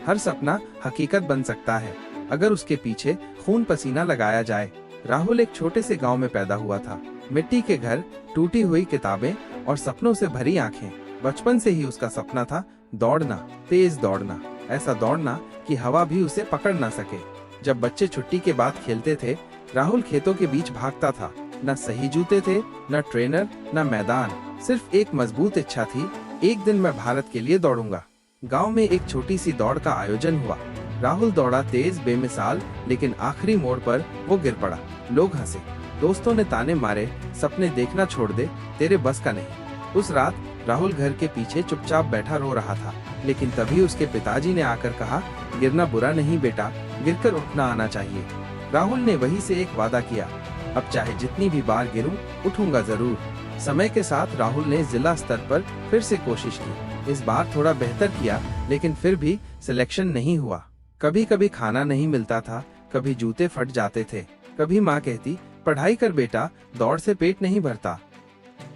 हर सपना हकीकत बन सकता है अगर उसके पीछे खून पसीना लगाया जाए। राहुल एक छोटे से गांव में पैदा हुआ था। मिट्टी के घर, टूटी हुई किताबें और सपनों से भरी आंखें। बचपन से ही उसका सपना था दौड़ना, तेज दौड़ना, ऐसा दौड़ना कि हवा भी उसे पकड़ ना सके। जब बच्चे छुट्टी के बाद खेलते थे, राहुल खेतों के बीच भागता था। न सही जूते थे, न ट्रेनर, न मैदान, सिर्फ एक मजबूत इच्छा थी, एक दिन मैं भारत के लिए दौड़ूंगा। गांव में एक छोटी सी दौड़ का आयोजन हुआ। राहुल दौड़ा तेज, बेमिसाल, लेकिन आखिरी मोड़ पर वो गिर पड़ा। लोग हंसे, दोस्तों ने ताने मारे, सपने देखना छोड़ दे, तेरे बस का नहीं। उस रात राहुल घर के पीछे चुपचाप बैठा रो रहा था, लेकिन तभी उसके पिताजी ने आकर कहा, गिरना बुरा नहीं बेटा, गिरकर उठना आना चाहिए। राहुल ने वहीं से एक वादा किया, अब चाहे जितनी भी बार गिरूं, उठूंगा जरूर। समय के साथ राहुल ने जिला स्तर पर फिर से कोशिश की। इस बार थोड़ा बेहतर किया, लेकिन फिर भी सिलेक्शन नहीं हुआ। कभी कभी खाना नहीं मिलता था, कभी जूते फट जाते थे, कभी माँ कहती, पढ़ाई कर बेटा, दौड़ से पेट नहीं भरता।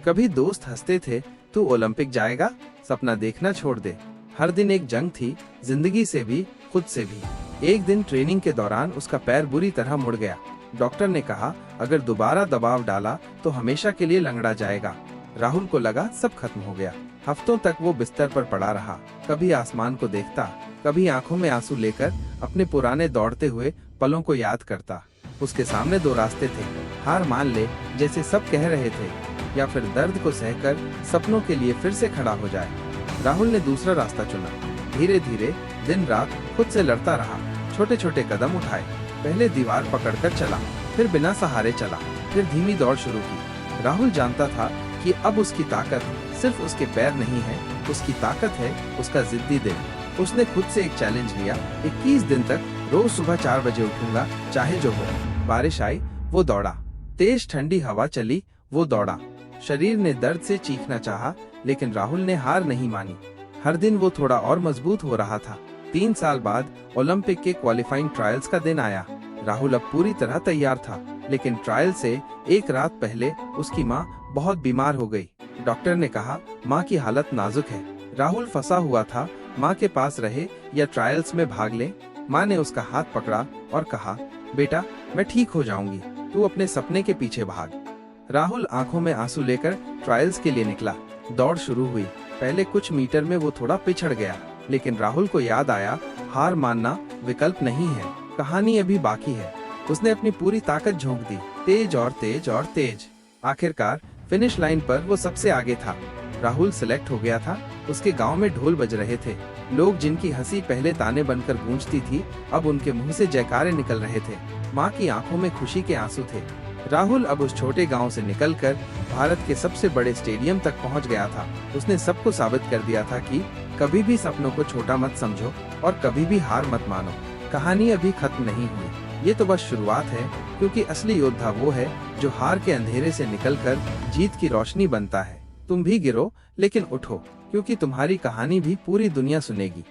कभी दोस्त हंसते थे, तू ओलंपिक जाएगा, सपना देखना छोड़ दे। हर दिन एक जंग थी, जिंदगी से भी, खुद से भी। एक दिन ट्रेनिंग के दौरान उसका पैर बुरी तरह मुड़ गया। डॉक्टर ने कहा, अगर दोबारा दबाव डाला तो हमेशा के लिए लंगड़ा जाएगा। राहुल को लगा सब खत्म हो गया। हफ्तों तक वो बिस्तर पर पड़ा रहा, कभी आसमान को देखता, कभी आंखों में आंसू लेकर अपने पुराने दौड़ते हुए पलों को याद करता। उसके सामने दो रास्ते थे, हार मान ले जैसे सब कह रहे थे, या फिर दर्द को सहकर सपनों के लिए फिर से खड़ा हो जाए। राहुल ने दूसरा रास्ता चुना। धीरे धीरे दिन रात खुद से लड़ता रहा, छोटे छोटे कदम उठाए। पहले दीवार पकड़कर चला, फिर बिना सहारे चला, फिर धीमी दौड़ शुरू की। राहुल जानता था कि अब उसकी ताकत सिर्फ उसके पैर नहीं है, उसकी ताकत है उसका जिद्दी दिल। उसने खुद से एक चैलेंज लिया, 21 दिन तक रोज सुबह 4 बजे उठूंगा, चाहे जो हो। बारिश आई, वो दौड़ा। तेज ठंडी हवा चली, वो दौड़ा। शरीर ने दर्द से चीखना चाहा, लेकिन राहुल ने हार नहीं मानी। हर दिन वो थोड़ा और मजबूत हो रहा था। 3 साल बाद ओलंपिक के क्वालिफाइंग ट्रायल्स का दिन आया। राहुल अब पूरी तरह तैयार था, लेकिन ट्रायल से एक रात पहले उसकी माँ बहुत बीमार हो गई। डॉक्टर ने कहा, माँ की हालत नाजुक है। राहुल फंसा हुआ था, माँ के पास रहे या ट्रायल्स में भाग ले। माँ ने उसका हाथ पकड़ा और कहा, बेटा मैं ठीक हो जाऊंगी, तू अपने सपने के पीछे भाग। राहुल आंखों में आंसू लेकर ट्रायल्स के लिए निकला। दौड़ शुरू हुई। पहले कुछ मीटर में वो थोड़ा पिछड़ गया, लेकिन राहुल को याद आया, हार मानना विकल्प नहीं है, कहानी अभी बाकी है। उसने अपनी पूरी ताकत झोंक दी, तेज और तेज और तेज। आखिरकार फिनिश लाइन पर वो सबसे आगे था। राहुल सिलेक्ट हो गया था। उसके गांव में ढोल बज रहे थे। लोग जिनकी हंसी पहले ताने बनकर गूंजती थी, अब उनके मुंह से जयकारे निकल रहे थे। माँ की आंखों में खुशी के आंसू थे। राहुल अब उस छोटे गांव से निकलकर भारत के सबसे बड़े स्टेडियम तक पहुंच गया था। उसने सबको साबित कर दिया था कि कभी भी सपनों को छोटा मत समझो और कभी भी हार मत मानो। कहानी अभी खत्म नहीं हुई, ये तो बस शुरुआत है, क्योंकि असली योद्धा वो है जो हार के अंधेरे से निकलकर जीत की रोशनी बनता है। तुम भी गिरो, लेकिन उठो, क्योंकि तुम्हारी कहानी भी पूरी दुनिया सुनेगी।